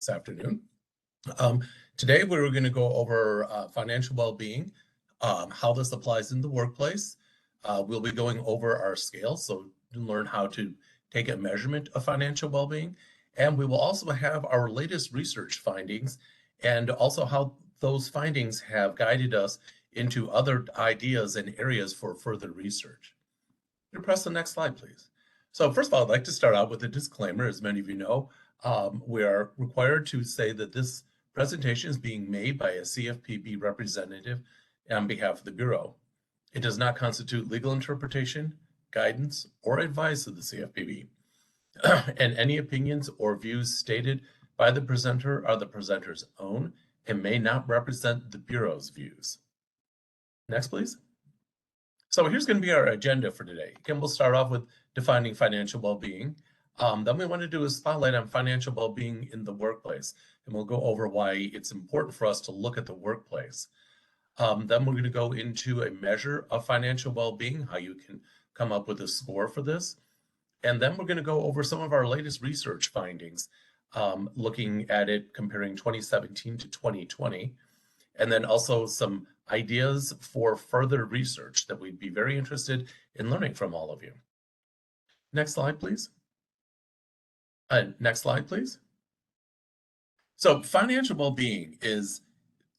this afternoon. Today we're going to go over financial well-being, how this applies in the workplace. We'll be going over our scales, so you learn how to take a measurement of financial well-being. And we will also have our latest research findings and also how those findings have guided us into other ideas and areas for further research. You press the next slide, please. So first of all, I'd like to start out with a disclaimer. As many of you know, we are required to say that this presentation is being made by a CFPB representative on behalf of the Bureau. It does not constitute legal interpretation, guidance, or advice of the CFPB. And any opinions or views stated by the presenter are the presenter's own and may not represent the Bureau's views. Next, please. So here's going to be our agenda for today. Again, we'll start off with defining financial well-being. Then we want to do a spotlight on financial well-being in the workplace, and we'll go over why it's important for us to look at the workplace. Then we're going to go into a measure of financial well-being, how you can come up with a score for this. And then we're going to go over some of our latest research findings, looking at it comparing 2017 to 2020, and then also some ideas for further research that we'd be very interested in learning from all of you. Next slide, please. Next slide, please. So financial well-being is,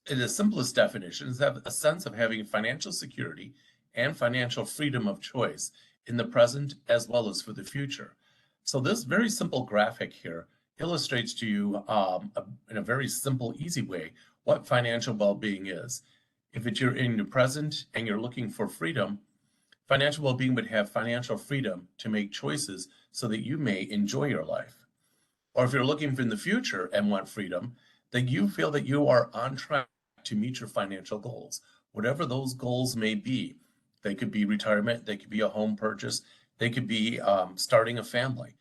in the simplest definition, is have a sense of having financial security and financial freedom of choice in the present as well as for the future. So this very simple graphic here illustrates to you in a very simple, easy way what financial well-being is. If you're in the present and you're looking for freedom, financial well-being would have financial freedom to make choices so that you may enjoy your life. Or if you're looking for in the future and want freedom, then you feel that you are on track to meet your financial goals, whatever those goals may be. They could be retirement, they could be a home purchase, they could be starting a family.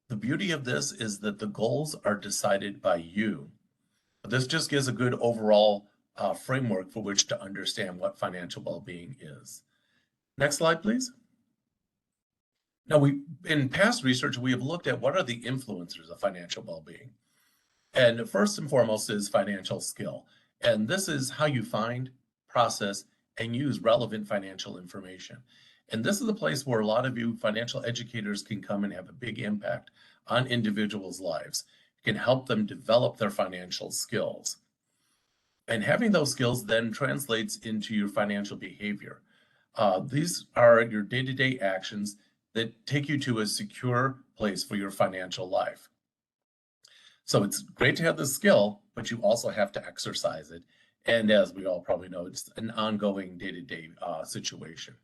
The beauty of this is that the goals are decided by you. This just gives a good overall framework for which to understand what financial well-being is. Next slide, please. Now, in past research, we have looked at what are the influencers of financial well-being. And first and foremost is financial skill. And this is how you find, process, and use relevant financial information. And this is a place where a lot of you financial educators can come and have a big impact on individuals' lives. You can help them develop their financial skills. And having those skills then translates into your financial behavior. These are your day-to-day actions that take you to a secure place for your financial life. So it's great to have the skill, but you also have to exercise it. And as we all probably know, it's an ongoing day-to-day situation.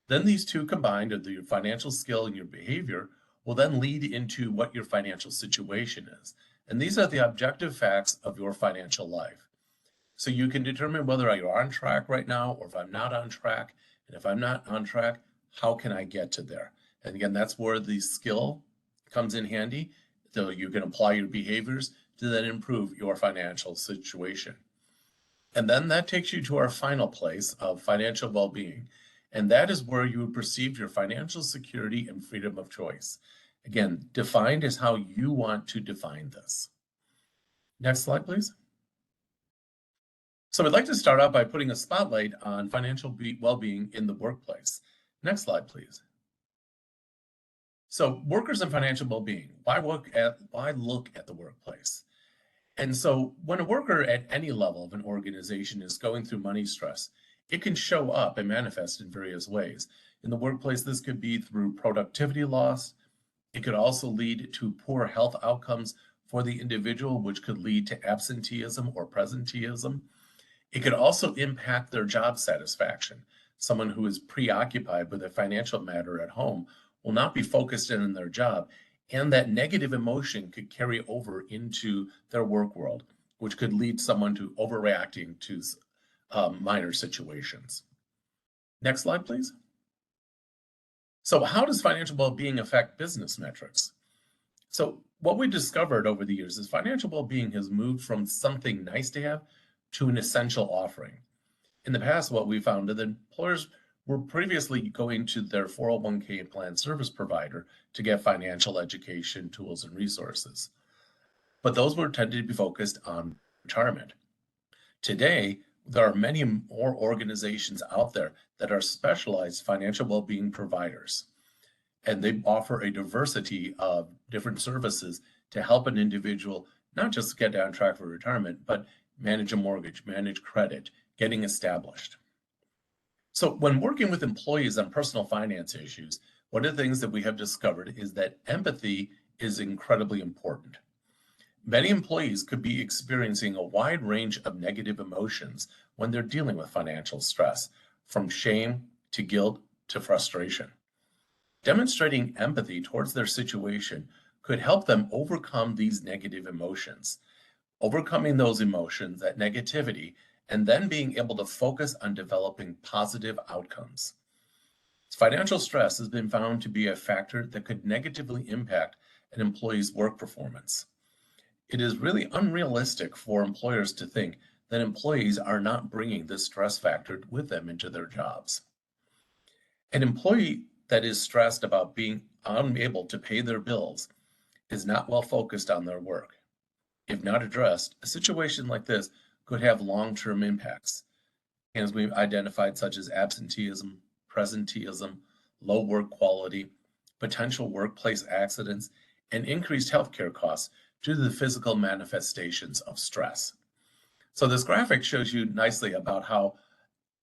Then these two combined, your financial skill and your behavior, will then lead into what your financial situation is. And these are the objective facts of your financial life. So you can determine whether you're on track right now or if I'm not on track. And if I'm not on track, how can I get to there? And again, that's where the skill comes in handy. So you can apply your behaviors to then improve your financial situation. And then that takes you to our final place of financial well-being. And that is where you would perceive your financial security and freedom of choice. Again, defined as how you want to define this. Next slide, please. So I'd like to start out by putting a spotlight on financial well-being in the workplace. Next slide, please. So workers and financial well-being, why look at the workplace? And so when a worker at any level of an organization is going through money stress, it can show up and manifest in various ways. In the workplace, this could be through productivity loss. It could also lead to poor health outcomes for the individual, which could lead to absenteeism or presenteeism. It could also impact their job satisfaction. Someone who is preoccupied with a financial matter at home will not be focused in on their job, and that negative emotion could carry over into their work world, which could lead someone to overreacting to minor situations. Next slide, please. So how does financial well-being affect business metrics? So what we discovered over the years is financial well-being has moved from something nice to have to an essential offering. In the past, what we found is that employers were previously going to their 401k plan service provider to get financial education tools and resources. but those were tended to be focused on retirement. Today, there are many more organizations out there that are specialized financial well-being providers, and they offer a diversity of different services to help an individual not just get on track for retirement, but manage a mortgage, manage credit, getting established. So when working with employees on personal finance issues, one of the things that we have discovered is that empathy is incredibly important. Many employees could be experiencing a wide range of negative emotions when they're dealing with financial stress, from shame to guilt to frustration. Demonstrating empathy towards their situation could help them overcome these negative emotions, overcoming those emotions, that negativity, and then being able to focus on developing positive outcomes. Financial stress has been found to be a factor that could negatively impact an employee's work performance. It is really unrealistic for employers to think that employees are not bringing this stress factor with them into their jobs. An employee that is stressed about being unable to pay their bills is not well focused on their work. If not addressed, a situation like this could have long-term impacts, as we've identified, such as absenteeism, presenteeism, low work quality, potential workplace accidents, and increased healthcare costs due to the physical manifestations of stress. So this graphic shows you nicely about how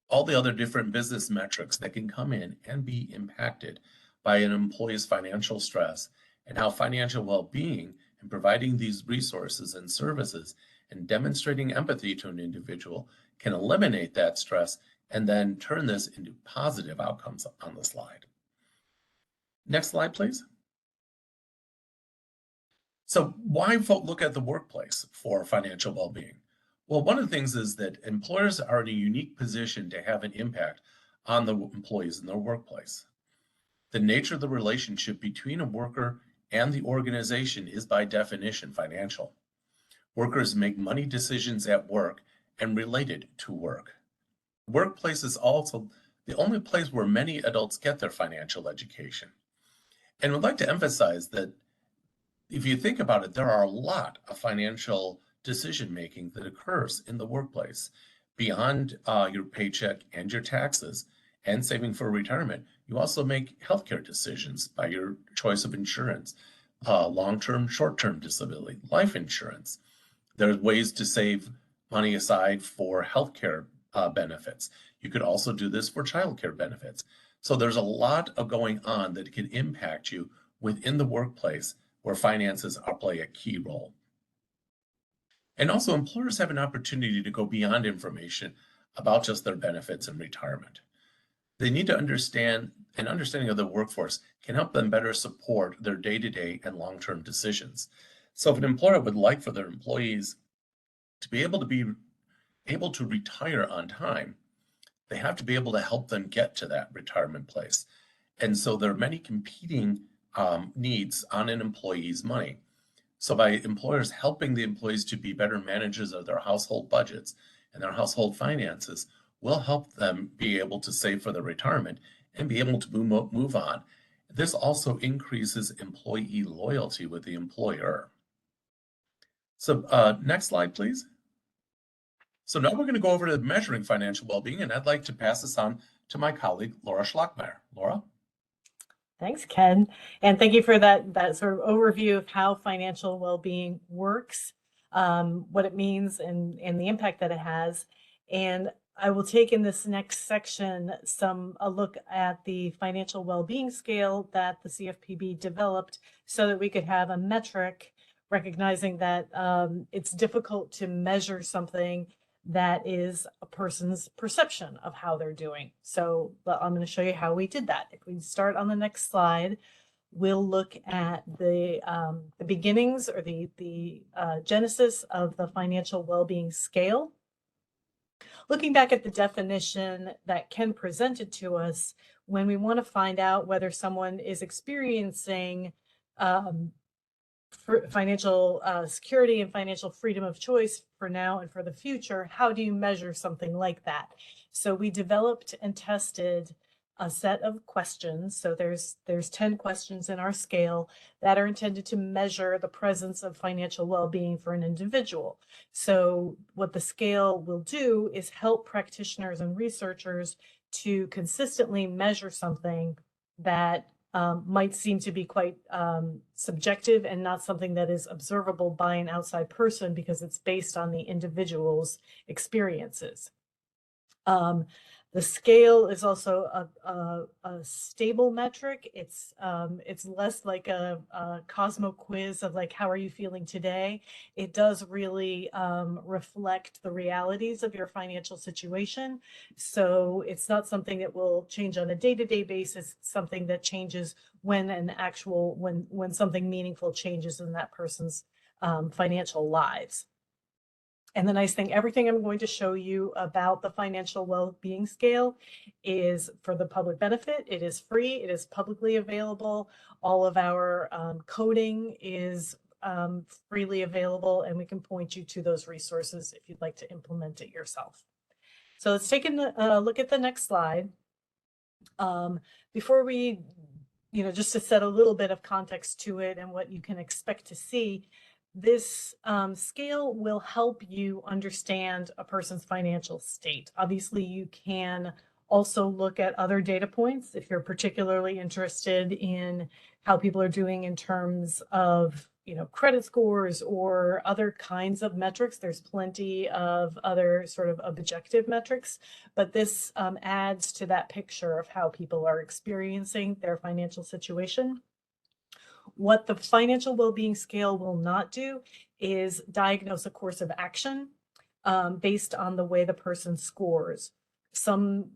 all the other different business metrics that can come in and be impacted by an employee's financial stress, and how financial well-being and providing these resources and services and demonstrating empathy to an individual can eliminate that stress and then turn this into positive outcomes on the slide. Next slide, please. So why look at the workplace for financial well-being? Well, one of the things is that employers are in a unique position to have an impact on the employees in their workplace. The nature of the relationship between a worker and the organization is by definition financial. Workers make money decisions at work and related to work. Workplace is also the only place where many adults get their financial education. And we'd like to emphasize that if you think about it, there are a lot of financial decision-making that occurs in the workplace. Beyond your paycheck and your taxes and saving for retirement, you also make healthcare decisions by your choice of insurance, long-term, short-term disability, life insurance. There's ways to save money aside for healthcare benefits. You could also do this for childcare benefits. So there's a lot of going on that can impact you within the workplace where finances play a key role. And also, employers have an opportunity to go beyond information about just their benefits and retirement. They need to understand, an understanding of the workforce can help them better support their day-to-day and long-term decisions. So if an employer would like for their employees to be able to retire on time, they have to be able to help them get to that retirement place. And so there are many competing needs on an employee's money. So by employers helping the employees to be better managers of their household budgets and their household finances will help them be able to save for their retirement and be able to move on. This also increases employee loyalty with the employer. So next slide, please. So now we're going to go over to measuring financial well-being, and I'd like to pass this on to my colleague, Laura Schlockmeyer. Laura? Thanks, Ken. And thank you for that sort of overview of how financial well-being works, what it means, and the impact that it has. And I will take in this next section a look at the financial well-being scale that the CFPB developed so that we could have a metric recognizing that it's difficult to measure something that is a person's perception of how they're doing. So I'm going to show you how we did that. If we start on the next slide, we'll look at the beginnings or the genesis of the financial well-being scale. Looking back at the definition that Ken presented to us, when we want to find out whether someone is experiencing financial security and financial freedom of choice for now and for the future, how do you measure something like that? So we developed and tested a set of questions. So there's 10 questions in our scale that are intended to measure the presence of financial well-being for an individual. So what the scale will do is help practitioners and researchers to consistently measure something that might seem to be quite subjective and not something that is observable by an outside person because it's based on the individual's experiences. The scale is also a stable metric. It's less like a Cosmo quiz of like, how are you feeling today? It does really reflect the realities of your financial situation. So it's not something that will change on a day-to-day basis. It's something that changes when when something meaningful changes in that person's financial lives. And the nice thing, everything I'm going to show you about the financial well-being scale is for the public benefit. It is free. It is publicly available. All of our coding is freely available, and we can point you to those resources if you'd like to implement it yourself. So let's take a look at the next slide. Before we, just to set a little bit of context to it and what you can expect to see, this scale will help you understand a person's financial state. Obviously, you can also look at other data points if you're particularly interested in how people are doing in terms of credit scores or other kinds of metrics. There's plenty of other sort of objective metrics, but this adds to that picture of how people are experiencing their financial situation. What the financial well-being scale will not do is diagnose a course of action based on the way the person scores. Some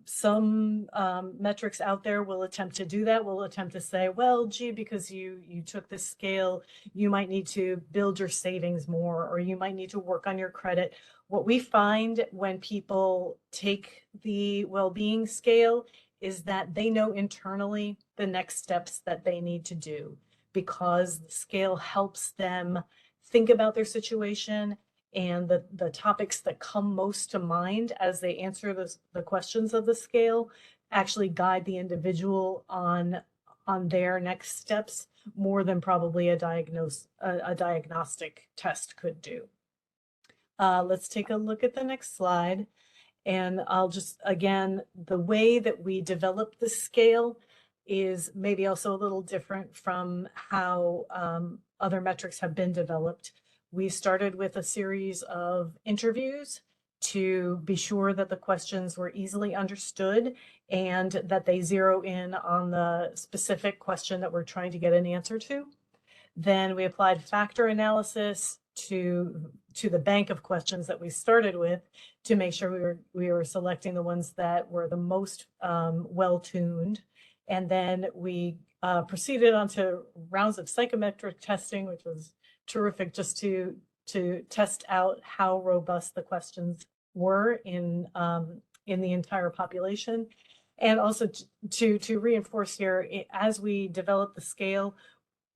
metrics out there will attempt to do that, will attempt to say, well, gee, because you took this scale, you might need to build your savings more, or you might need to work on your credit. What we find when people take the well-being scale is that they know internally the next steps that they need to do, because the scale helps them think about their situation and the topics that come most to mind as they answer the questions of the scale actually guide the individual on their next steps more than probably a diagnostic test could do. Let's take a look at the next slide. And I'll just, again, the way that we develop the scale is maybe also a little different from how other metrics have been developed. We started with a series of interviews to be sure that the questions were easily understood and that they zero in on the specific question that we're trying to get an answer to. Then we applied factor analysis to the bank of questions that we started with to make sure we were selecting the ones that were the most well-tuned. And then we proceeded on to rounds of psychometric testing, which was terrific, just to test out how robust the questions were in the entire population. And also to reinforce here, as we developed the scale,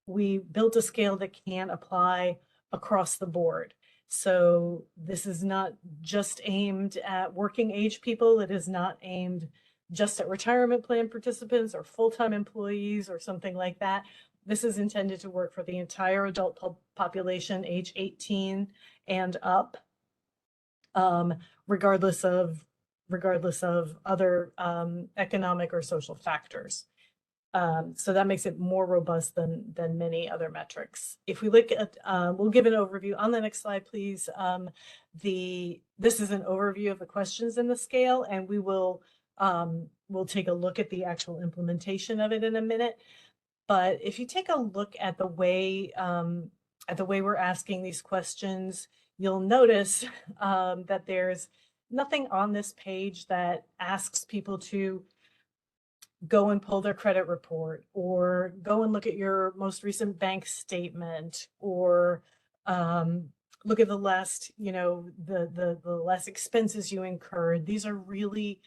we built a scale that can apply across the board. So this is not just aimed at working age people. It is not aimed just at retirement plan participants or full-time employees or something like that. This is intended to work for the entire adult population, age 18 and up, regardless of other economic or social factors. So that makes it more robust than many other metrics. If we look at, we'll give an overview on the next slide, please. This is an overview of the questions in the scale, and we'll take a look at the actual implementation of it in a minute. But if you take a look at the way we're asking these questions, you'll notice that there's nothing on this page that asks people to go and pull their credit report or go and look at your most recent bank statement or look at the last, the last expenses you incurred. These are really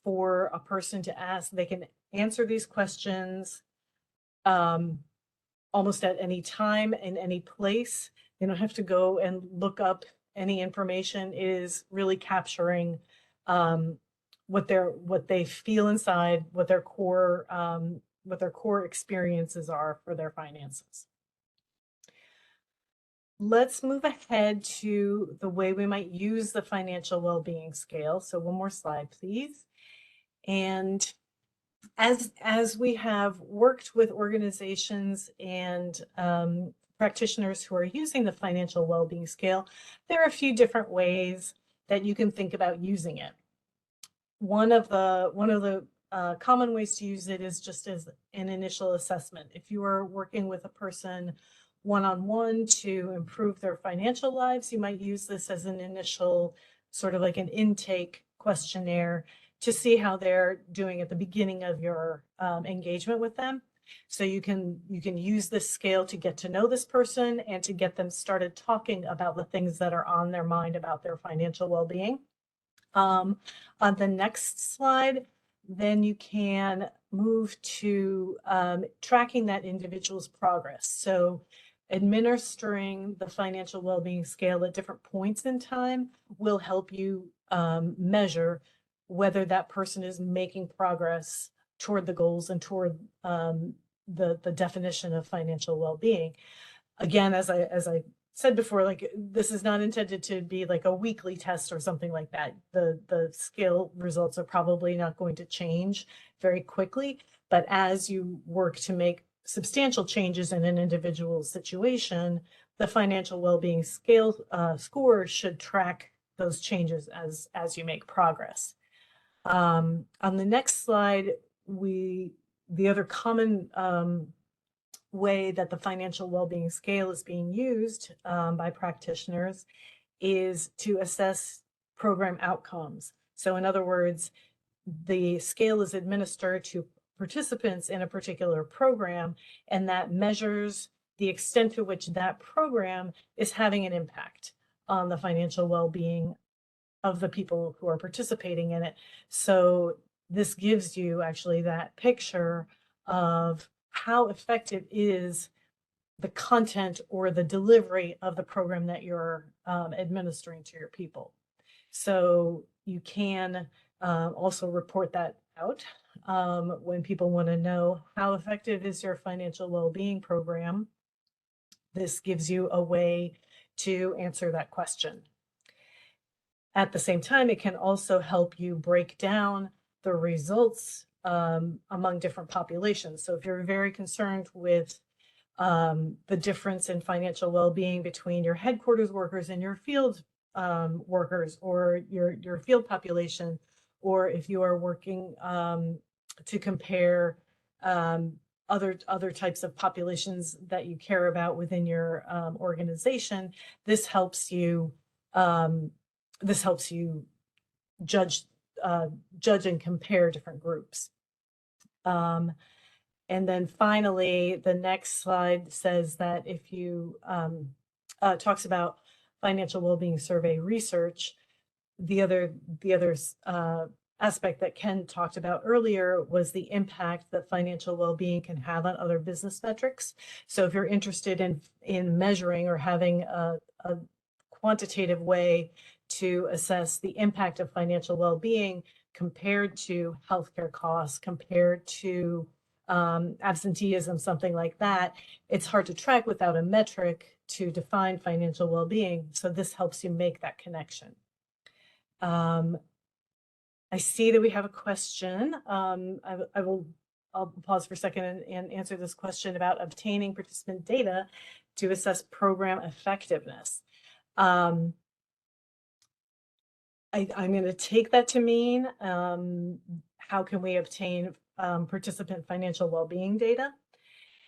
for a person to ask. They can answer these questions almost at any time in any place. They don't have to go and look up any information. It is really capturing what they feel inside, what their core experiences are for their finances. Let's move ahead to the way we might use the financial well-being scale. So one more slide, please. And as we have worked with organizations and practitioners who are using the financial well-being scale, there are a few different ways that you can think about using it. One of the common ways to use it is just as an initial assessment. If you are working with a person one-on-one to improve their financial lives, you might use this as an initial sort of like an intake questionnaire to see how they're doing at the beginning of your engagement with them. So you can use this scale to get to know this person and to get them started talking about the things that are on their mind about their financial well-being. On the next slide, then you can move to tracking that individual's progress. So administering the financial well-being scale at different points in time will help you measure whether that person is making progress toward the goals and toward the definition of financial well-being. Again, as I said before, like this is not intended to be like a weekly test or something like that. The scale results are probably not going to change very quickly, but as you work to make substantial changes in an individual's situation, the financial well-being scale score should track those changes as you make progress. On the next slide, the other common way that the financial well-being scale is being used by practitioners is to assess program outcomes. So in other words, the scale is administered to participants in a particular program, and that measures the extent to which that program is having an impact on the financial well-being of the people who are participating in it. So this gives you actually that picture of how effective is the content or the delivery of the program that you're administering to your people. So you can also report that out when people want to know how effective is your financial well-being program. This gives you a way to answer that question. At the same time, it can also help you break down the results among different populations. So if you're very concerned with the difference in financial well-being between your headquarters workers and your field workers, or your field population, or if you are working to compare other types of populations that you care about within your organization, this helps you judge and compare different groups. And then finally, the next slide says that if you talks about financial well-being survey research, the other aspect that Ken talked about earlier was the impact that financial well-being can have on other business metrics. So if you're interested in measuring or having a quantitative way to assess the impact of financial well-being compared to healthcare costs, compared to absenteeism, something like that, it's hard to track without a metric to define financial well-being. So this helps you make that connection. I see that we have a question. I'll pause for a second and answer this question about obtaining participant data to assess program effectiveness. I'm going to take that to mean how can we obtain participant financial well-being data,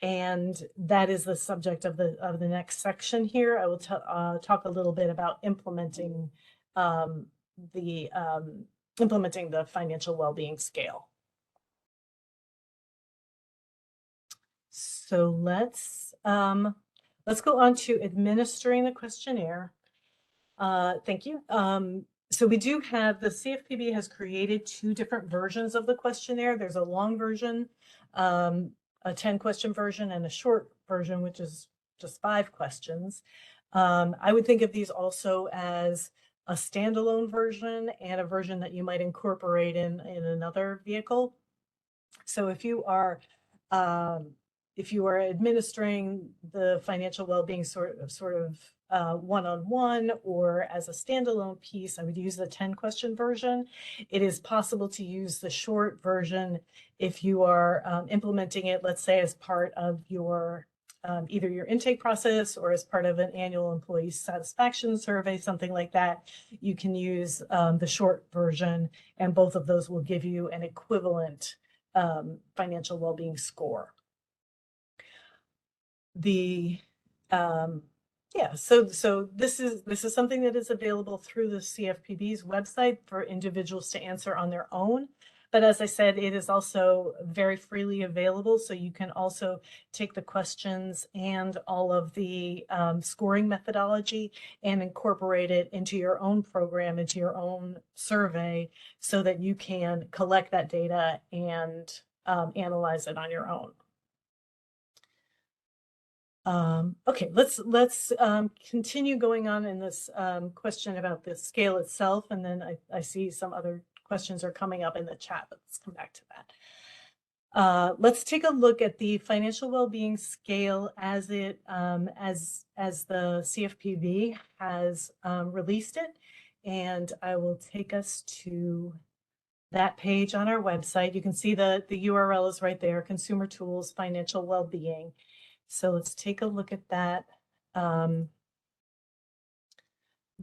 and that is the subject of the next section here. I will talk a little bit about implementing the financial well-being scale. So let's go on to administering the questionnaire. Thank you. So we do have, the CFPB has created two different versions of the questionnaire. There's a long version, a 10-question version, and a short version, which is just 5 questions. I would think of these also as a standalone version and a version that you might incorporate in another vehicle. So if you are administering the financial well-being sort of one-on-one or as a standalone piece, I would use the 10-question version. It is possible to use the short version if you are implementing it, let's say, as part of your either your intake process or as part of an annual employee satisfaction survey, something like that. You can use the short version, and both of those will give you an equivalent financial well-being score. So this is something that is available through the CFPB's website for individuals to answer on their own. But as I said, it is also very freely available. So you can also take the questions and all of the scoring methodology and incorporate it into your own program, into your own survey, so that you can collect that data and analyze it on your own. Okay, let's continue going on in this question about the scale itself, and then I see some other questions are coming up in the chat, but let's come back to that. Let's take a look at the financial well-being scale as it as the CFPB has released it, and I will take us to that page on our website. You can see the URL is right there, Consumer Tools Financial Well-being. So let's take a look at that.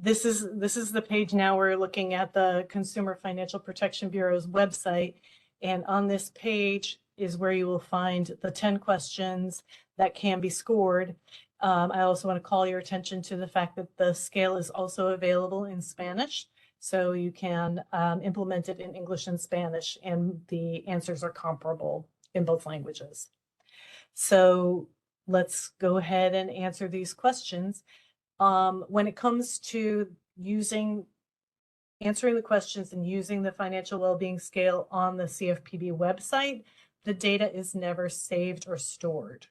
This is the page now. We're looking at the Consumer Financial Protection Bureau's website. And on this page is where you will find the 10 questions that can be scored. I also want to call your attention to the fact that the scale is also available in Spanish. So you can implement it in English and Spanish, and the answers are comparable in both languages. So let's go ahead and answer these questions. When it comes to answering the questions and using the financial well-being scale on the CFPB website, the data is never saved or stored.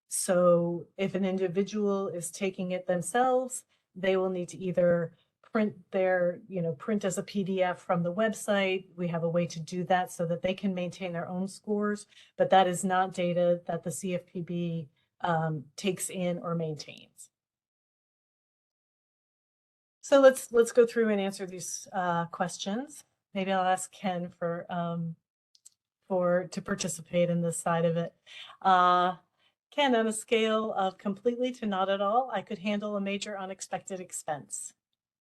So if an individual is taking it themselves, they will need to either print as a PDF from the website. We have a way to do that so that they can maintain their own scores, but that is not data that the CFPB takes in or maintains. So let's go through and answer these questions. Maybe I'll ask Ken to participate in this side of it. Ken, on a scale of completely to not at all, I could handle a major unexpected expense.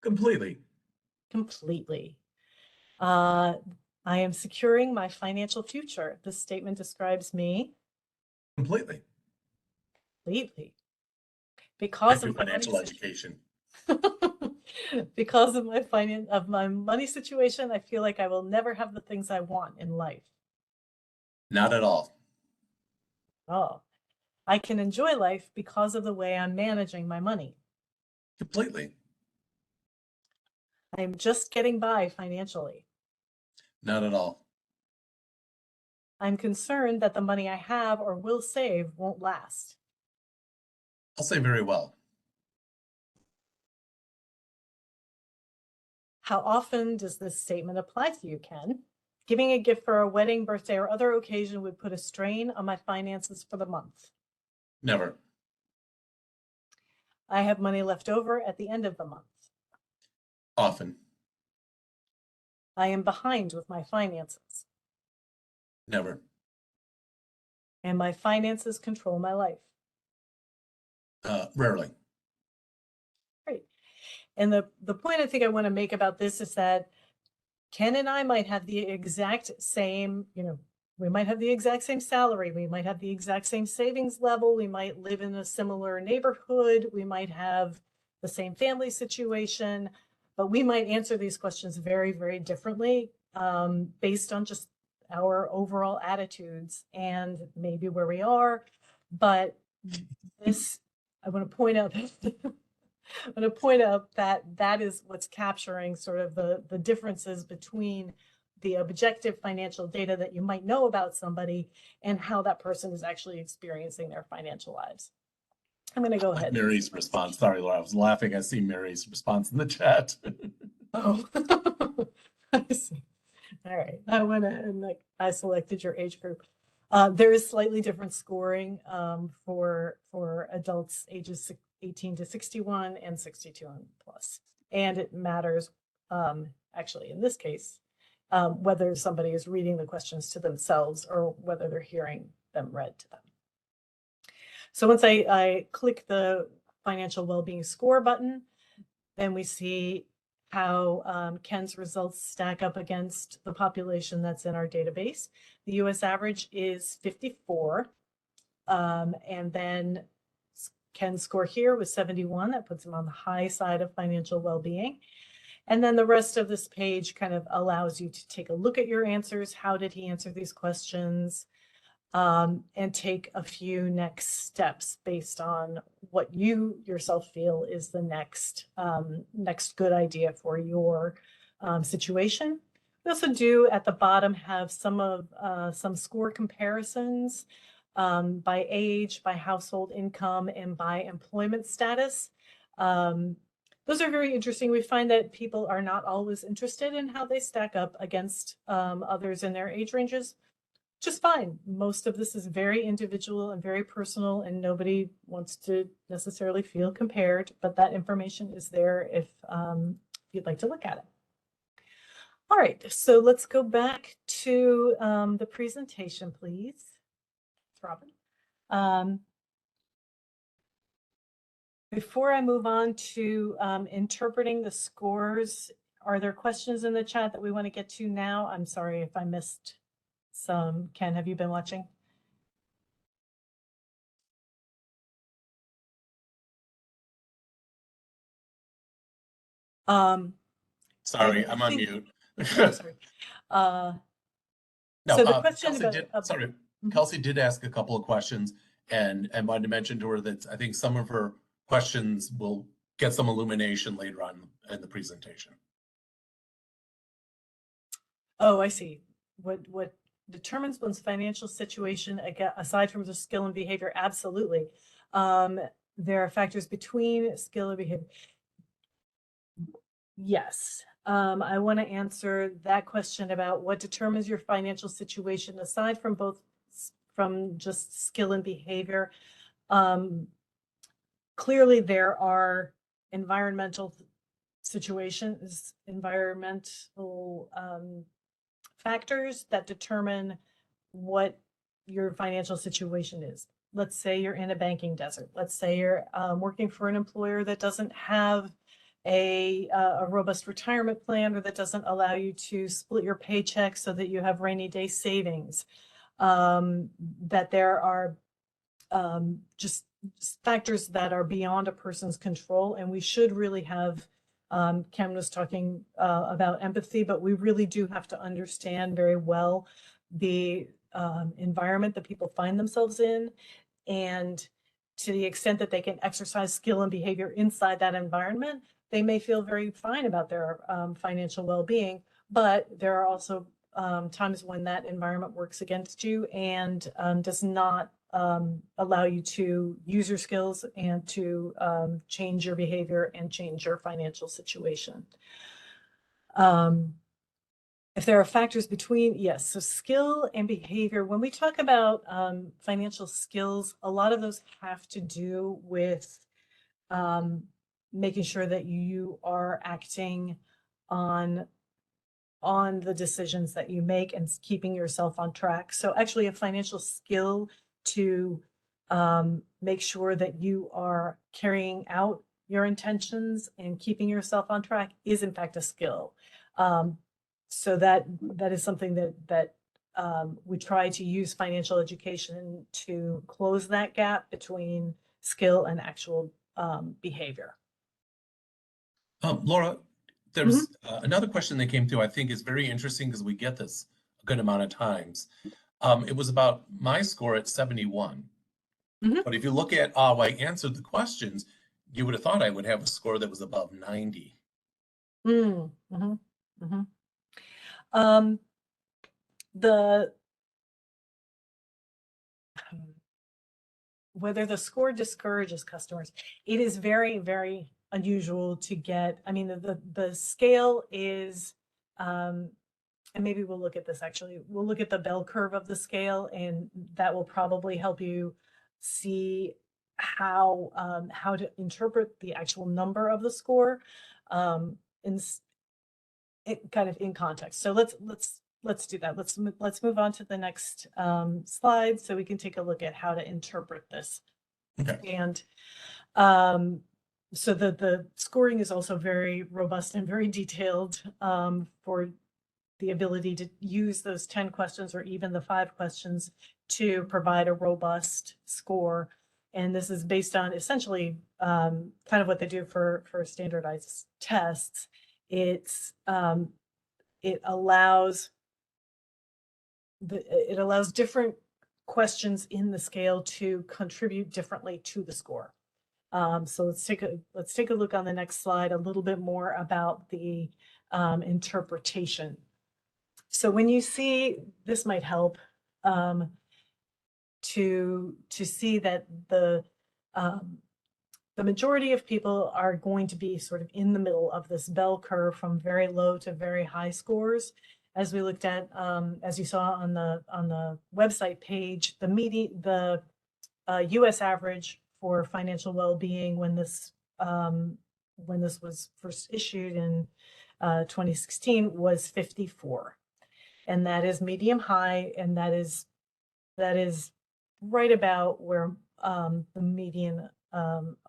Completely. Completely. I am securing my financial future. This statement describes me. Completely. Completely. Because of my financial education. Because of my money situation, I feel like I will never have the things I want in life. Not at all. Oh, I can enjoy life because of the way I'm managing my money. Completely. I'm just getting by financially. Not at all. I'm concerned that the money I have or will save won't last. I'll say very well. How often does this statement apply to you, Ken? Giving a gift for a wedding, birthday, or other occasion would put a strain on my finances for the month. Never. I have money left over at the end of the month. Often. I am behind with my finances. Never. And my finances control my life. Rarely. Great. And the point I think I want to make about this is that Ken and I might have the exact same, we might have the exact same salary. We might have the exact same savings level. We might live in a similar neighborhood. We might have the same family situation, but we might answer these questions very, very differently based on just our overall attitudes and maybe where we are. But I want to point out that is what's capturing sort of the differences between the objective financial data that you might know about somebody and how that person is actually experiencing their financial lives. I'm going to go ahead. Mary's response. Sorry, Laura, I was laughing. I see Mary's response in the chat. Oh, I see. All right, I went and like I selected your age group. There is slightly different scoring for adults ages 18 to 61 and 62 and plus, and it matters actually in this case whether somebody is reading the questions to themselves or whether they're hearing them read to them. So once I click the financial well-being score button, then we see how Ken's results stack up against the population that's in our database. The US average is 54. And then Ken's score here was 71. That puts him on the high side of financial well-being. And then the rest of this page kind of allows you to take a look at your answers. How did he answer these questions? And take a few next steps based on what you yourself feel is the next good idea for your situation. We also do at the bottom have some score comparisons by age, by household income, and by employment status. Those are very interesting. We find that people are not always interested in how they stack up against others in their age ranges. Just fine. Most of this is very individual and very personal, and nobody wants to necessarily feel compared, but that information is there if you'd like to look at it. All right, so let's go back to the presentation, please. Robin. Before I move on to interpreting the scores, are there questions in the chat that we want to get to now? I'm sorry if I missed some. Ken, have you been watching? Sorry, I'm on mute. Sorry. No, so the question Kelsey did ask a couple of questions and wanted to mention to her that I think some of her questions will get some illumination later on in the presentation. Oh, I see. What determines one's financial situation, aside from just skill and behavior? Absolutely. There are factors between skill and behavior. Yes. I want to answer that question about what determines your financial situation, aside from just skill and behavior. Clearly, there are environmental situations, environmental factors that determine what your financial situation is. Let's say you're in a banking desert. Let's say you're working for an employer that doesn't have a robust retirement plan, or that doesn't allow you to split your paycheck so that you have rainy day savings. That there are just factors that are beyond a person's control, and we should really have Ken was talking about empathy, but we really do have to understand very well the environment that people find themselves in, and to the extent that they can exercise skill and behavior inside that environment, they may feel very fine about their financial well-being. But there are also times when that environment works against you and does not allow you to use your skills and to change your behavior and change your financial situation. If there are factors between, yes, so skill and behavior. When we talk about financial skills, a lot of those have to do with making sure that you are acting on the decisions that you make and keeping yourself on track. So actually a financial skill to make sure that you are carrying out your intentions and keeping yourself on track is in fact a skill. So that is something that we try to use financial education to close that gap between skill and actual behavior. Laura, there's another question that came through I think is very interesting because we get this a good amount of times. It was about my score at 71. But if you look at how I answered the questions, you would have thought I would have a score that was above 90. Whether the score discourages customers, it is very, very unusual to get. I mean, the scale is, and maybe we'll look at this actually. We'll look at the bell curve of the scale, and that will probably help you see how to interpret the actual number of the score, in it kind of in context. So let's do that. Let's move on to the next slide so we can take a look at how to interpret this. Okay. And so the scoring is also very robust and very detailed, for the ability to use those 10 questions or even the 5 questions to provide a robust score. And this is based on essentially kind of what they do for standardized tests. It allows different questions in the scale to contribute differently to the score. So let's take a look on the next slide a little bit more about the interpretation. So when you see, this might help to see that the majority of people are going to be sort of in the middle of this bell curve from very low to very high scores. As we looked at, as you saw on the website page, the U.S. average for financial well-being when this was first issued in 2016 was 54, and that is medium high, and that is right about where the median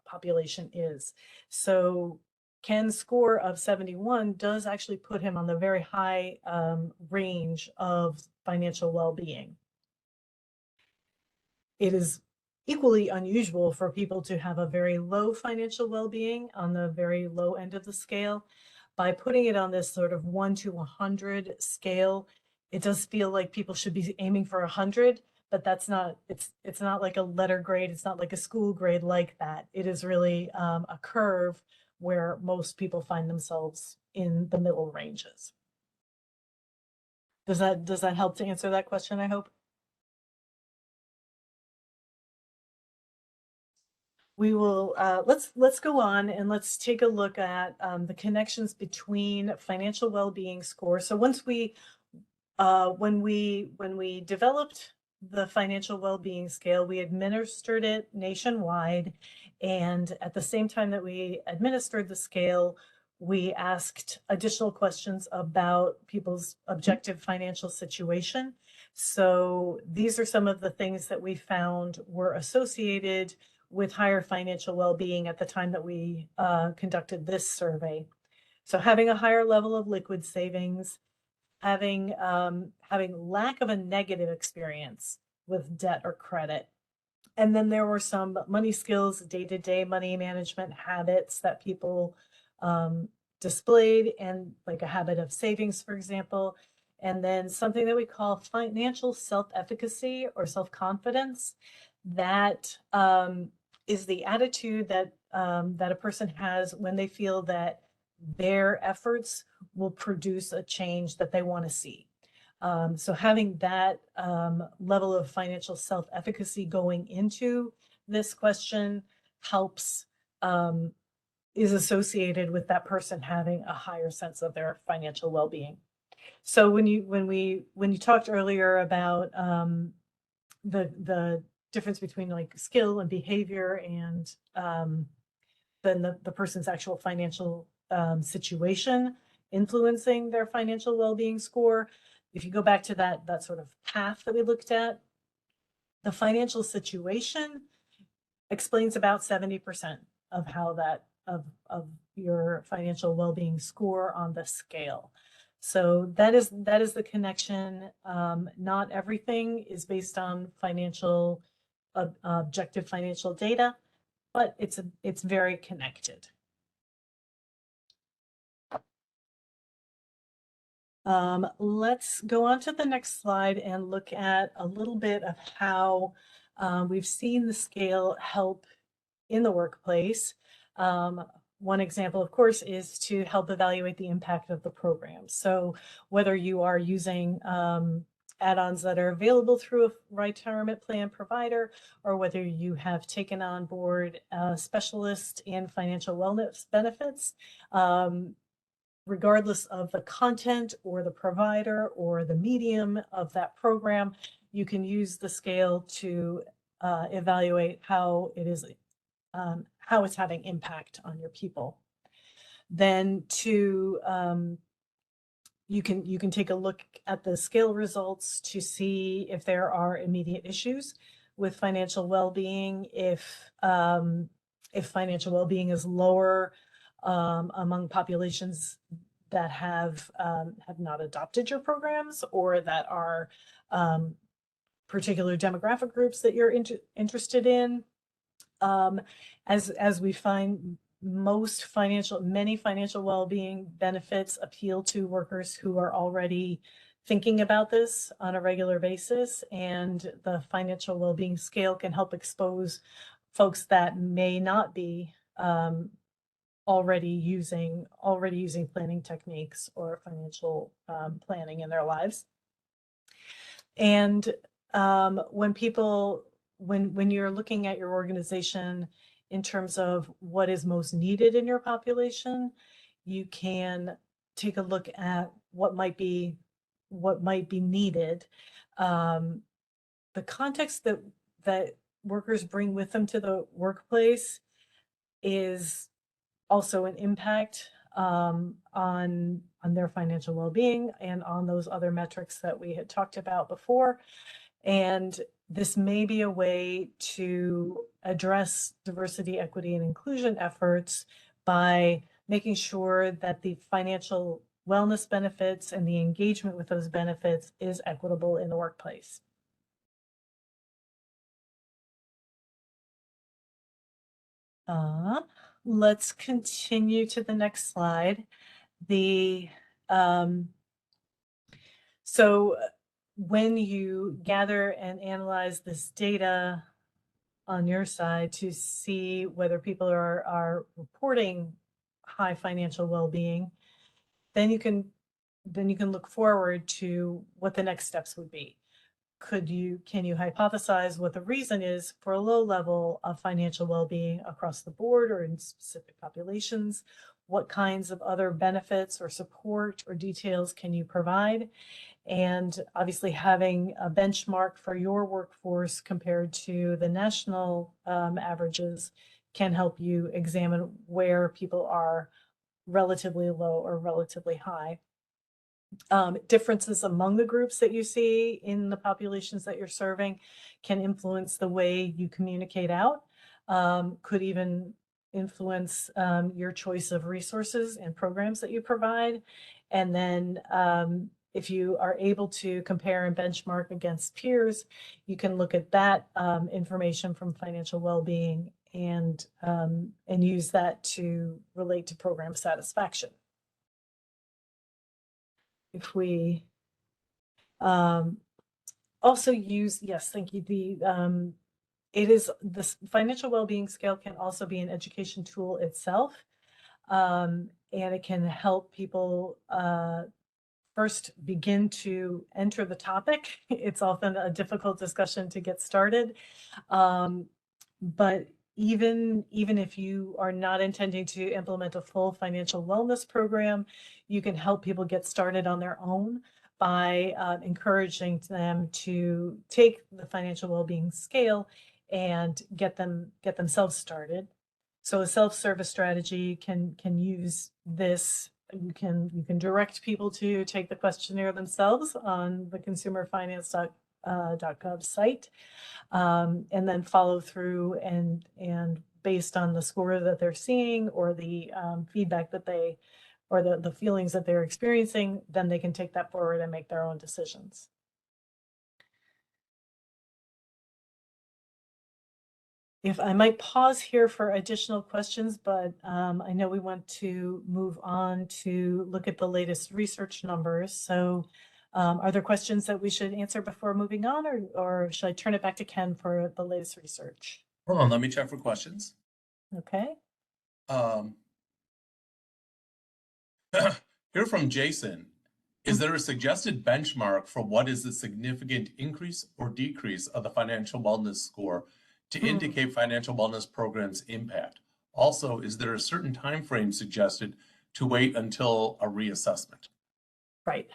population is. So Ken's score of 71 does actually put him on the very high range of financial well-being. It is equally unusual for people to have a very low financial well-being on the very low end of the scale. By putting it on this sort of 1 to 100 scale, it does feel like people should be aiming for 100, but that's not, it's not like a letter grade. It's not like a school grade like that. It is really a curve where most people find themselves in the middle ranges. Does that help to answer that question, I hope? We will, let's go on and let's take a look at the connections between financial well-being scores. So once when we developed the financial well-being scale, we administered it nationwide. And at the same time that we administered the scale, we asked additional questions about people's objective financial situation. So these are some of the things that we found were associated with higher financial well-being at the time that we conducted this survey. So having a higher level of liquid savings, having lack of a negative experience with debt or credit. And then there were some money skills, day-to-day money management habits that people displayed, and like a habit of savings, for example. And then something that we call financial self-efficacy or self-confidence. That is the attitude that that a person has when they feel that their efforts will produce a change that they want to see. So having that level of financial self-efficacy going into this question helps, is associated with that person having a higher sense of their financial well-being. So when you talked earlier about the difference between like skill and behavior and then the person's actual financial situation influencing their financial well-being score. If you go back to that sort of path that we looked at, the financial situation explains about 70% of how that of your financial well-being score on the scale. So that is the connection. Not everything is based on financial objective financial data, but it's very connected. Let's go on to the next slide and look at a little bit of how we've seen the scale help in the workplace. One example, of course, is to help evaluate the impact of the program. So whether you are using add-ons that are available through a retirement plan provider, or whether you have taken on board a specialist in financial wellness benefits. Regardless of the content or the provider or the medium of that program, you can use the scale to evaluate how it is, how it's having impact on your people. Then you can take a look at the scale results to see if there are immediate issues with financial well-being. If financial well-being is lower among populations that have not adopted your programs, or that are particular demographic groups that you're interested in. As we find, many financial well-being benefits appeal to workers who are already thinking about this on a regular basis, and the financial well-being scale can help expose folks that may not be already using planning techniques or financial planning in their lives. And when you're looking at your organization in terms of what is most needed in your population, you can take a look at what might be needed. The context that workers bring with them to the workplace is also an impact on their financial well-being and on those other metrics that we had talked about before. And this may be a way to address diversity, equity, and inclusion efforts by making sure that the financial wellness benefits and the engagement with those benefits is equitable in the workplace. Let's continue to the next slide. So when you gather and analyze this data on your side to see whether people are reporting high financial well-being, then you can look forward to what the next steps would be. Can you hypothesize what the reason is for a low level of financial well-being across the board or in specific populations? What kinds of other benefits or support or details can you provide? And obviously having a benchmark for your workforce compared to the national averages can help you examine where people are relatively low or relatively high. Differences among the groups that you see in the populations that you're serving can influence the way you communicate out, could even influence your choice of resources and programs that you provide. And then if you are able to compare and benchmark against peers, you can look at that information from financial well-being and use that to relate to program satisfaction. If we also use, yes, thank you. This financial well-being scale can also be an education tool itself, and it can help people first begin to enter the topic. It's often a difficult discussion to get started, but even if you are not intending to implement a full financial wellness program, you can help people get started on their own by encouraging them to take the financial well-being scale and get themselves started. So a self-service strategy can use this. You can direct people to take the questionnaire themselves on the consumerfinance.gov site, and then follow through and based on the score that they're seeing or the feedback that they or the feelings that they're experiencing, then they can take that forward and make their own decisions. If I might pause here for additional questions, but I know we want to move on to look at the latest research numbers. So are there questions that we should answer before moving on, or should I turn it back to Ken for the latest research? Hold on, let me check for questions. Okay. Here from Jason. Is there a suggested benchmark for what is the significant increase or decrease of the financial wellness score to indicate financial wellness programs' impact? Also, is there a certain time frame suggested to wait until a reassessment? Right.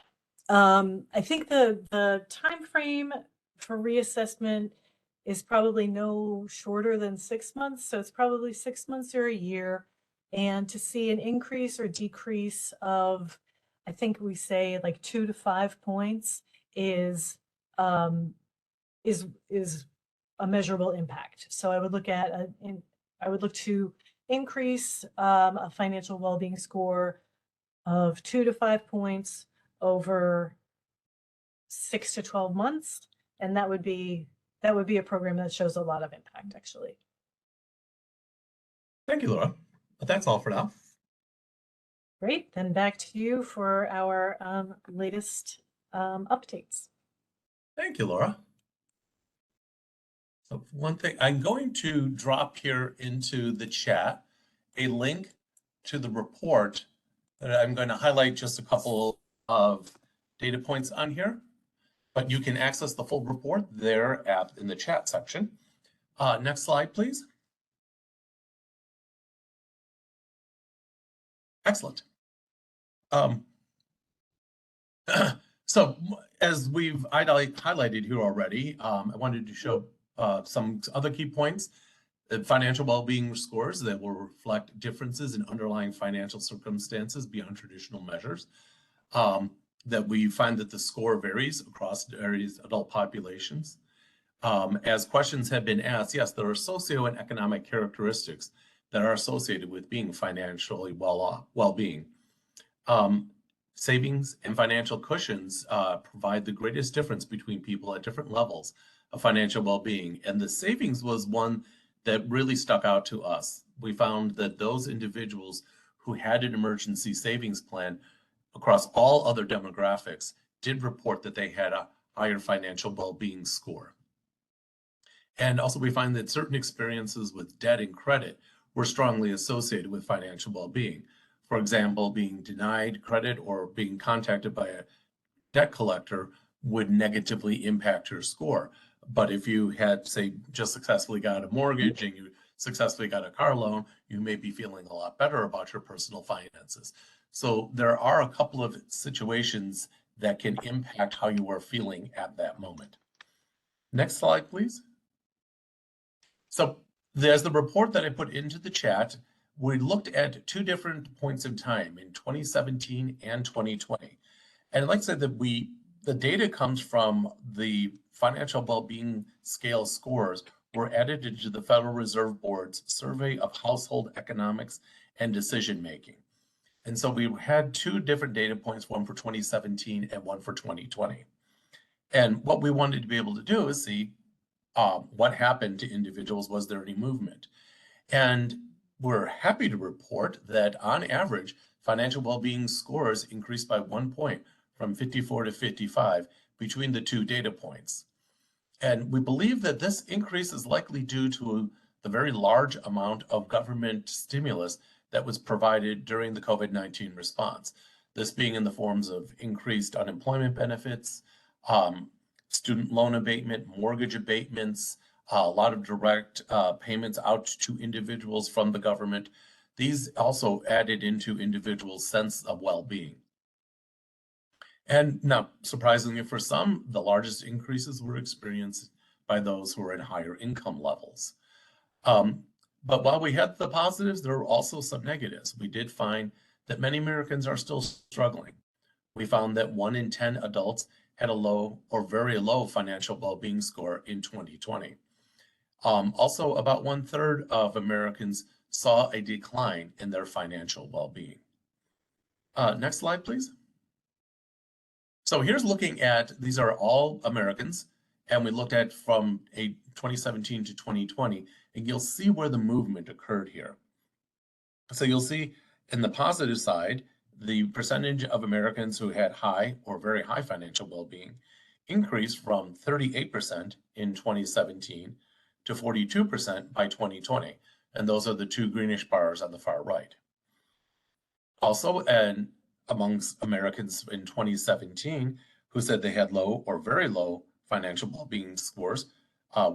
I think the time frame for reassessment is probably no shorter than 6 months. So it's probably 6 months or a year. And to see an increase or decrease of, I think we say like 2 to 5 points is um, is a measurable impact. So I would look at I would look to increase a financial well-being score of 2 to 5 points over 6 to 12 months, and that would be a program that shows a lot of impact, actually. Thank you, Laura. But that's all for now. Great. Then back to you for our latest updates. Thank you, Laura. So one thing, I'm going to drop here into the chat a link to the report that I'm going to highlight just a couple of data points on here, but you can access the full report there in the chat section. Next slide, please. Excellent. So as we've highlighted here already, I wanted to show some other key points. Financial well-being scores that will reflect differences in underlying financial circumstances beyond traditional measures. That we find that the score varies across various adult populations. As questions have been asked, yes, there are socio and economic characteristics that are associated with being financially well-being. Savings and financial cushions provide the greatest difference between people at different levels of financial well-being. And the savings was one that really stuck out to us. We found that those individuals who had an emergency savings plan across all other demographics did report that they had a higher financial well-being score. And also we find that certain experiences with debt and credit were strongly associated with financial well-being. For example, being denied credit or being contacted by a debt collector would negatively impact your score. But if you had, say, just successfully got a mortgage and you successfully got a car loan, you may be feeling a lot better about your personal finances. So there are a couple of situations that can impact how you are feeling at that moment. Next slide, please. So there's the report that I put into the chat. We looked at two different points in time in 2017 and 2020. And I'd like to say that the data comes from the financial well-being scale scores were added into the Federal Reserve Board's survey of household economics and decision-making. And so we had two different data points, one for 2017 and one for 2020. And what we wanted to be able to do is see what happened to individuals. Was there any movement? And we're happy to report that on average, financial well-being scores increased by 1 point from 54 to 55 between the two data points. And we believe that this increase is likely due to the very large amount of government stimulus that was provided during the COVID-19 response. This being in the forms of increased unemployment benefits, student loan abatement, mortgage abatements, a lot of direct payments out to individuals from the government. These also added into individuals' sense of well-being. And now, surprisingly for some, the largest increases were experienced by those who are in higher income levels. But while we had the positives, there were also some negatives. We did find that many Americans are still struggling. We found that 1 in 10 adults had a low or very low financial well-being score in 2020. Also, about 1/3 of Americans saw a decline in their financial well-being. Next slide, please. So here's looking at, these are all Americans, and we looked at from 2017 to 2020, and you'll see where the movement occurred here. So you'll see in the positive side, the percentage of Americans who had high or very high financial well-being increased from 38% in 2017 to 42% by 2020. And those are the two greenish bars on the far right. Also, amongst Americans in 2017 who said they had low or very low financial well-being scores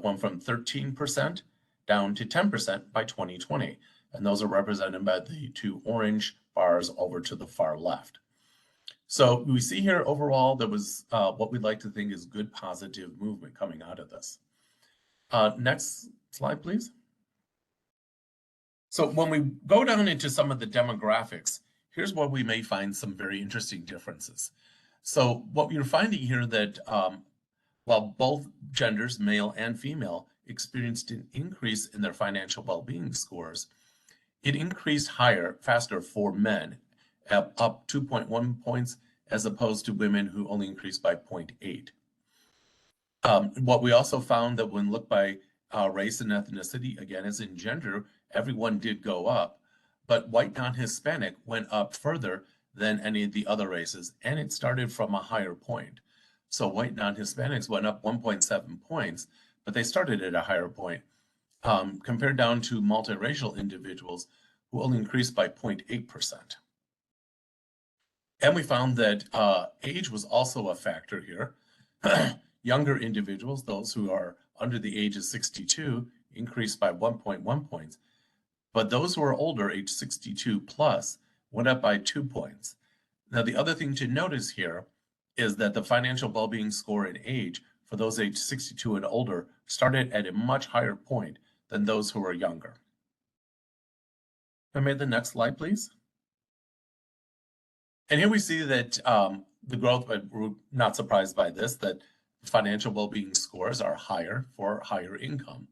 went from 13% down to 10% by 2020. And those are represented by the two orange bars over to the far left. So we see here overall, there was what we'd like to think is good positive movement coming out of this. Next slide, please. So when we go down into some of the demographics, here's where we may find some very interesting differences. So what you're finding here that while both genders, male and female, experienced an increase in their financial well-being scores, it increased faster for men, up 2.1 points, as opposed to women who only increased by 0.8. What we also found that when looked by race and ethnicity, again, as in gender, everyone did go up, but white non-Hispanic went up further than any of the other races, and it started from a higher point. So white non-Hispanics went up 1.7 points, but they started at a higher point, compared down to multiracial individuals who only increased by 0.8%. And we found that age was also a factor here. Younger individuals, those who are under the age of 62, increased by 1.1 points, but those who are older, age 62 plus, went up by 2 points. Now, the other thing to notice here is that the financial well-being score in age for those age 62 and older started at a much higher point than those who are younger. Can I make the next slide, please? And here we see that the growth, we're not surprised by this, that financial well-being scores are higher for higher income.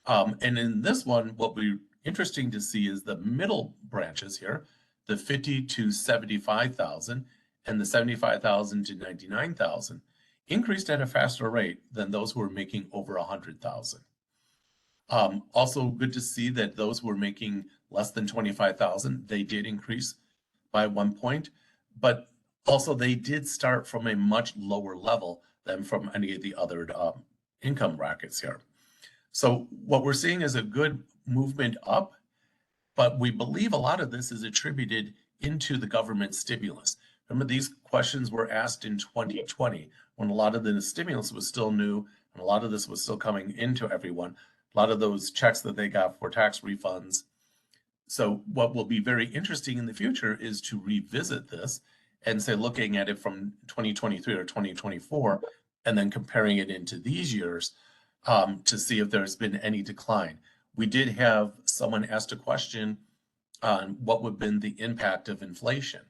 And in this one, what we're interesting to see is the middle branches here, the 50 to 75,000 and the 75,000 to 99,000 increased at a faster rate than those who are making over 100,000. Also good to see that those who are making less than 25,000, they did increase by 1 point, but also they did start from a much lower level than from any of the other income brackets here. So what we're seeing is a good movement up, but we believe a lot of this is attributed into the government stimulus. Remember, these questions were asked in 2020 when a lot of the stimulus was still new and a lot of this was still coming into everyone. A lot of those checks that they got for tax refunds. So what will be very interesting in the future is to revisit this and say, looking at it from 2023 or 2024, and then comparing it into these years to see if there's been any decline. We did have someone asked a question on what would have been the impact of inflation.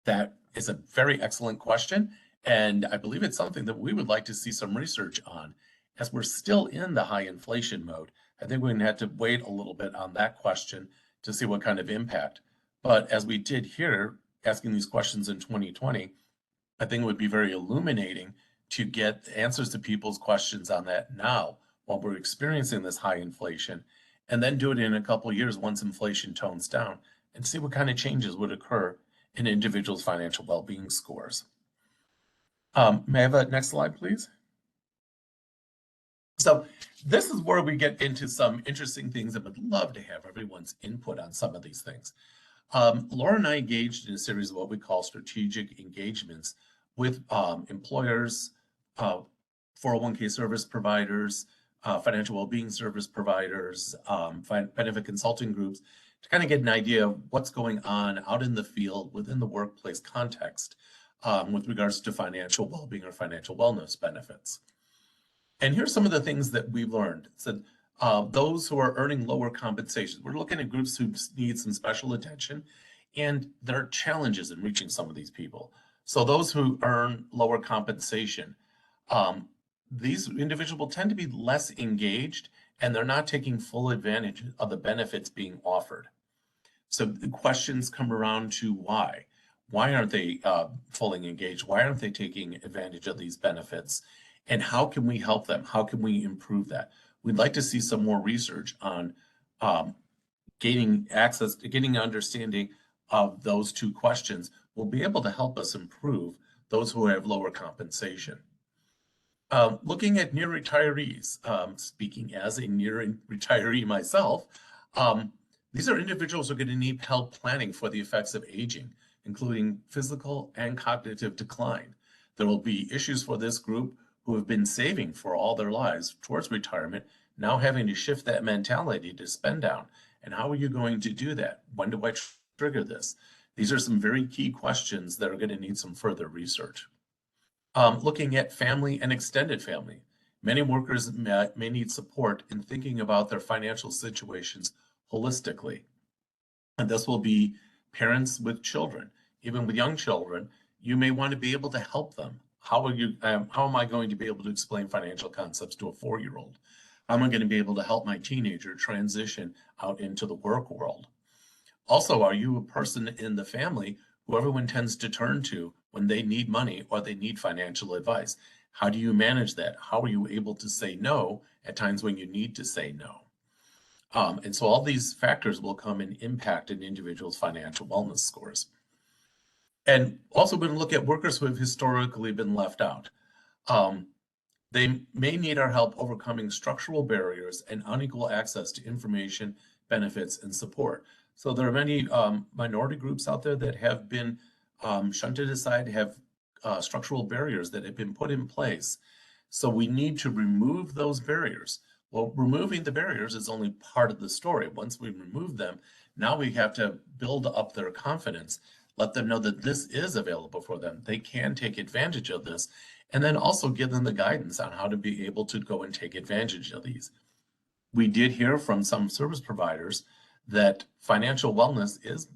That is a very excellent question, and I believe it's something that we would like to see some research on. As we're still in the high inflation mode, I think we're going to have to wait a little bit on that question to see what kind of impact. But as we did here, asking these questions in 2020, I think it would be very illuminating to get answers to people's questions on that now, while we're experiencing this high inflation, and then do it in a couple of years once inflation tones down, and see what kind of changes would occur in individuals' financial well-being scores. May I have a next slide, please? So this is where we get into some interesting things. I would love to have everyone's input on some of these things. Laura and I engaged in a series of what we call strategic engagements with employers, 401k service providers, financial well-being service providers, benefit consulting groups, to kind of get an idea of what's going on out in the field within the workplace context with regards to financial well-being or financial wellness benefits. And here's some of the things that we learned. So those who are earning lower compensations, we're looking at groups who need some special attention, and there are challenges in reaching some of these people. So those who earn lower compensation, these individuals tend to be less engaged, and they're not taking full advantage of the benefits being offered. So the questions come around to why. Why aren't they fully engaged? Why aren't they taking advantage of these benefits? And how can we help them? How can we improve that? We'd like to see some more research on gaining access, getting an understanding of those two questions will be able to help us improve those who have lower compensation. Looking at near retirees, speaking as a near retiree myself, these are individuals who are going to need help planning for the effects of aging, including physical and cognitive decline. There will be issues for this group who have been saving for all their lives towards retirement, now having to shift that mentality to spend down. And how are you going to do that? When do I trigger this? These are some very key questions that are going to need some further research. Looking at family and extended family. Many workers may need support in thinking about their financial situations holistically. And this will be parents with children, even with young children. You may want to be able to help them. How am I going to be able to explain financial concepts to a 4-year-old? How am I going to be able to help my teenager transition out into the work world? Also, are you a person in the family who everyone tends to turn to when they need money or they need financial advice? How do you manage that? How are you able to say no at times when you need to say no? And so all these factors will come and impact an individual's financial wellness scores. And also, we're going to look at workers who have historically been left out. They may need our help overcoming structural barriers and unequal access to information, benefits, and support. So there are many minority groups out there that have been shunted aside, have structural barriers that have been put in place. So we need to remove those barriers. Well, removing the barriers is only part of the story. Once we remove them, now we have to build up their confidence, let them know that this is available for them. They can take advantage of this, and then also give them the guidance on how to be able to go and take advantage of these. We did hear from some service providers that financial wellness is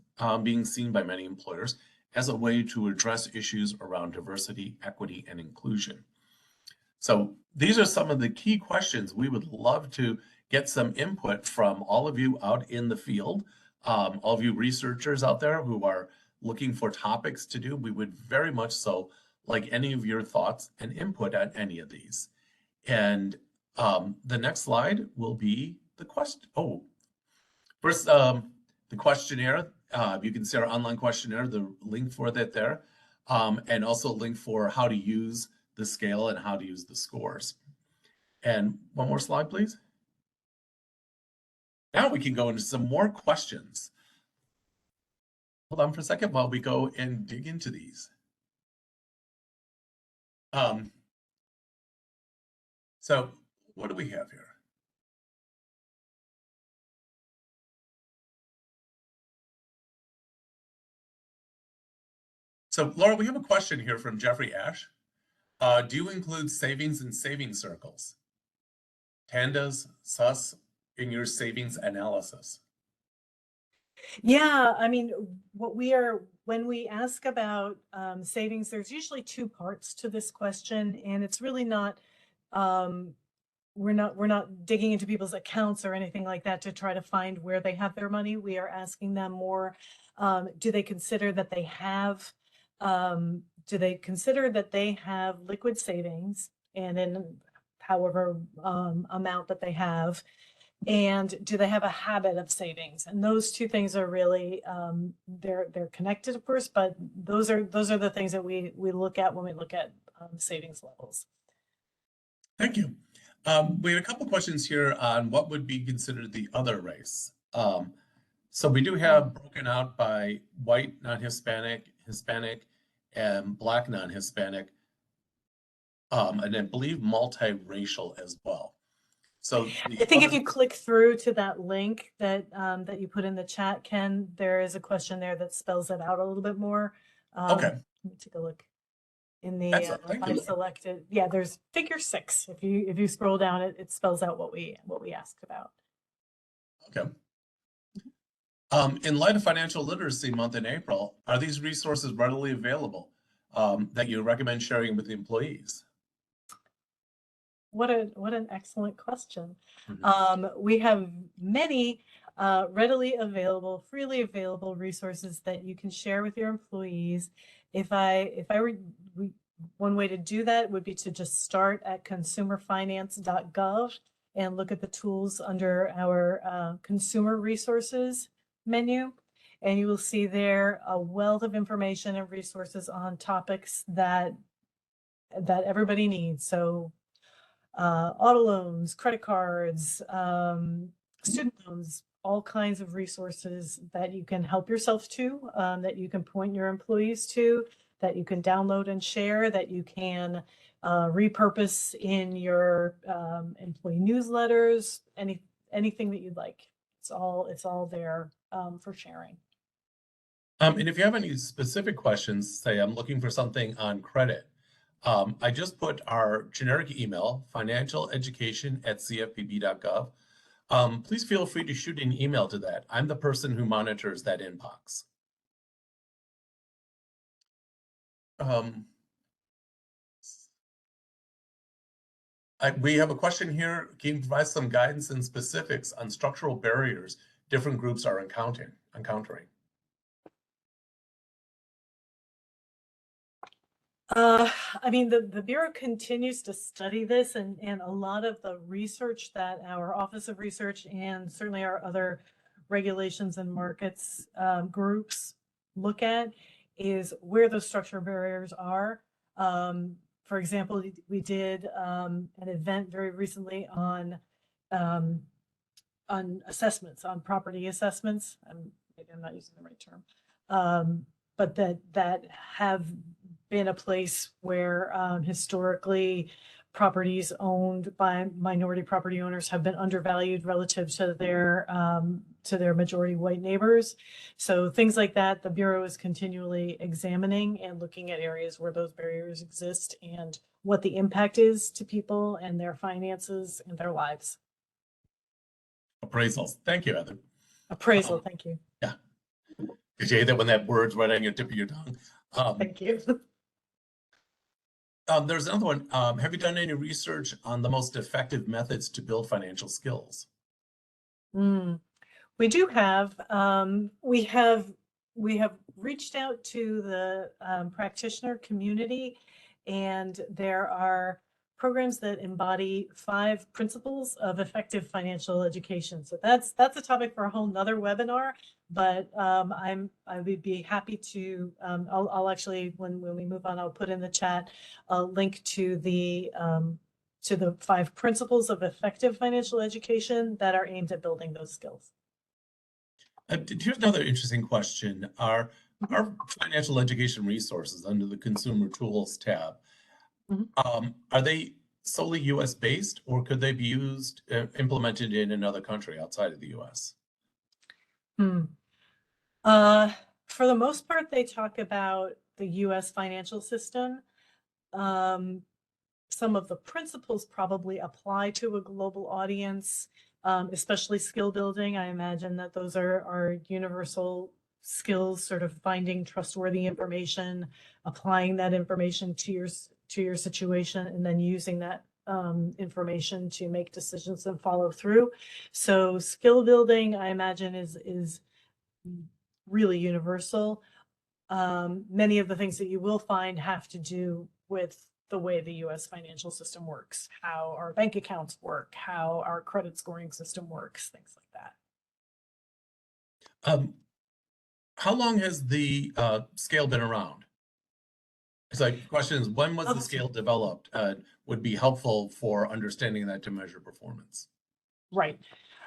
being seen by many employers as a way to address issues around diversity, equity, and inclusion. So these are some of the key questions. We would love to get some input from all of you out in the field, all of you researchers out there who are looking for topics to do. We would very much so like any of your thoughts and input on any of these. And the next slide will be the question. Oh, first, the questionnaire. You can see our online questionnaire, the link for that there, and also a link for how to use the scale and how to use the scores. And one more slide, please. Now we can go into some more questions. Hold on for a second while we go and dig into these. So what do we have here? So Laura, we have a question here from Jeffrey Ash. Do you include savings and savings circles, TANDAs, SUS in your savings analysis? Yeah, I mean, when we ask about savings, there's usually two parts to this question, and it's really not, we're not digging into people's accounts or anything like that to try to find where they have their money. We are asking them more, do they consider that they have liquid savings, and in however amount that they have, and do they have a habit of savings? And those two things are really they're connected, of course, but those are the things that we look at when we look at savings levels. Thank you. We have a couple questions here on what would be considered the other race. So we do have broken out by white, non-Hispanic, Hispanic, and Black non-Hispanic, and I believe multiracial as well. So I think if you click through to that link that that you put in the chat, Ken, there is a question there that spells it out a little bit more. Okay. Let me take a look. In the Excellent. I selected, yeah, there's figure 6. If you scroll down, it spells out what we asked about. Okay. In light of Financial Literacy Month in April, are these resources readily available that you recommend sharing with the employees? What an excellent question. We have many readily available, freely available resources that you can share with your employees. If I were, one way to do that would be to just start at consumerfinance.gov and look at the tools under our consumer resources menu. And you will see there a wealth of information and resources on topics that everybody needs. So auto loans, credit cards, student loans, all kinds of resources that you can help yourself to, that you can point your employees to, that you can download and share, that you can repurpose in your employee newsletters, anything that you'd like. It's all there for sharing. And if you have any specific questions, say I'm looking for something on credit, I just put our generic email, financialeducation@cfpb.gov. Please feel free to shoot an email to that. I'm the person who monitors that inbox. We have a question here. Can you provide some guidance and specifics on structural barriers different groups are encountering? I mean, the Bureau continues to study this, and a lot of the research that our Office of Research and certainly our other regulations and markets groups look at is where those structural barriers are. For example, we did an event very recently on assessments, on property assessments. Maybe I'm not using the right term, but that have been a place where historically properties owned by minority property owners have been undervalued relative to their majority white neighbors. So things like that, the Bureau is continually examining and looking at areas where those barriers exist and what the impact is to people and their finances and their lives. Appraisals. Thank you, Heather. Appraisal, thank you. Yeah. Did you hate that when that word's right on your tip of your tongue? Thank you. There's another one. Have you done any research on the most effective methods to build financial skills? We do have. We have reached out to the practitioner community, and there are programs that embody 5 principles of effective financial education. So that's a topic for a whole nother webinar. But I would be happy to. I'll actually, when we move on, I'll put in the chat a link to the 5 principles of effective financial education that are aimed at building those skills. Here's another interesting question. Our financial education resources under the Consumer Tools tab, are they solely US based, or could they be used, implemented in another country outside of the US? For the most part, they talk about the US financial system. Some of the principles probably apply to a global audience, especially skill building. I imagine that those are universal skills, sort of finding trustworthy information, applying that information to your situation, and then using that information to make decisions and follow through. So skill building, I imagine, is really universal. Many of the things that you will find have to do with the way the US financial system works, how our bank accounts work, how our credit scoring system works, things like that. How long has the scale been around? So the question is, when was the scale developed? Would be helpful for understanding that to measure performance. Right.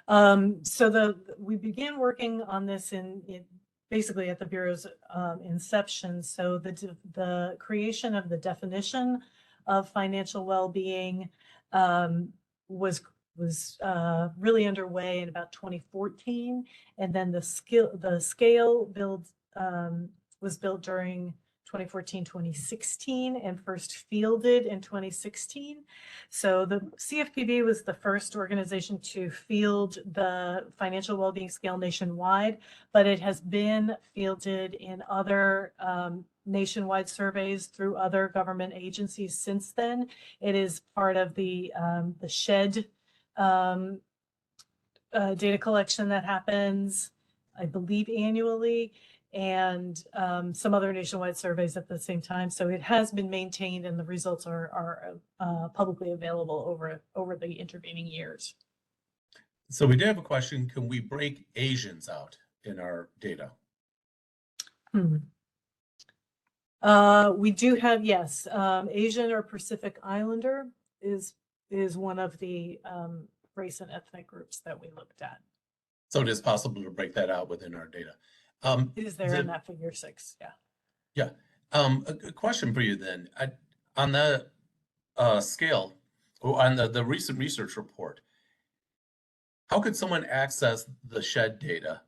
So we began working on this in basically at the Bureau's inception. So the creation of the definition of financial well-being was really underway in about 2014, and then the scale build was built during 2014-2016 and first fielded in 2016. So the CFPB was the first organization to field the financial well-being scale nationwide, but it has been fielded in other nationwide surveys through other government agencies since then. It is part of the SHED data collection that happens, I believe, annually, and some other nationwide surveys at the same time. So it has been maintained, and the results are publicly available over the intervening years. So we did have a question: can we break Asians out in our data? We do have, yes, Asian or Pacific Islander is one of the race and ethnic groups that we looked at. So it is possible to break that out within our data. It is there in that figure 6, yeah. Yeah. A question for you then. On the scale, or on the recent research report, how could someone access the shed data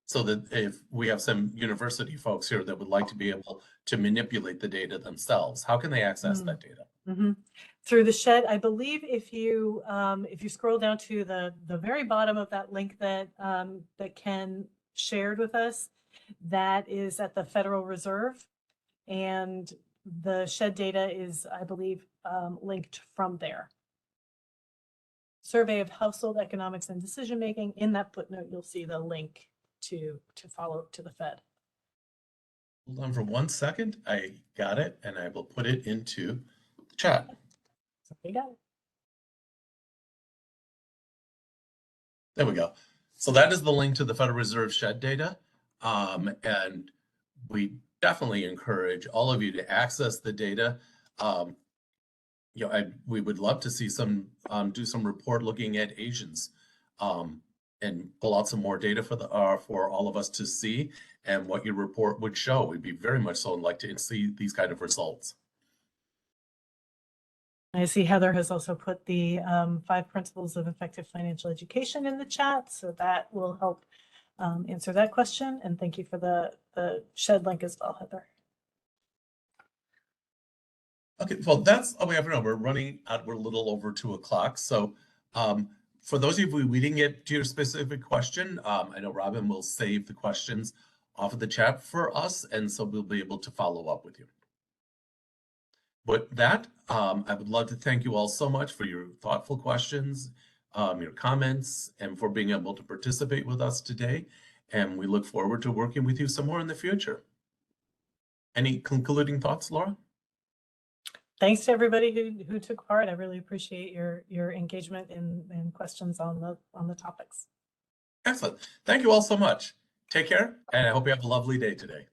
so that if we have some university folks here that would like to be able to manipulate the data themselves, how can they access that data? Through the shed, I believe if you scroll down to the very bottom of that link that that Ken shared with us, that is at the Federal Reserve, and the shed data is, I believe, linked from there. Survey of Household Economics and Decision Making. In that footnote, you'll see the link to follow to the Fed. Hold on for 1 second. I got it, and I will put it into the chat. Okay, got it. There we go. So that is the link to the Federal Reserve shed data. And we definitely encourage all of you to access the data. We would love to see some do some report looking at Asians and pull out some more data for all of us to see, and what your report would show. We'd be very much so like to see these kind of results. I see Heather has also put the 5 principles of effective financial education in the chat, so that will help answer that question. And thank you for the shed link as well, Heather. Okay, well, that's all we have for now. We're running out. We're a little over 2 o'clock. So for those of you we didn't get to your specific question, I know Robin will save the questions off of the chat for us, and so we'll be able to follow up with you. With that, I would love to thank you all so much for your thoughtful questions, your comments, and for being able to participate with us today. And we look forward to working with you some more in the future. Any concluding thoughts, Laura? Thanks to everybody who took part. I really appreciate your engagement and questions on the topics. Excellent. Thank you all so much. Take care, and I hope you have a lovely day today.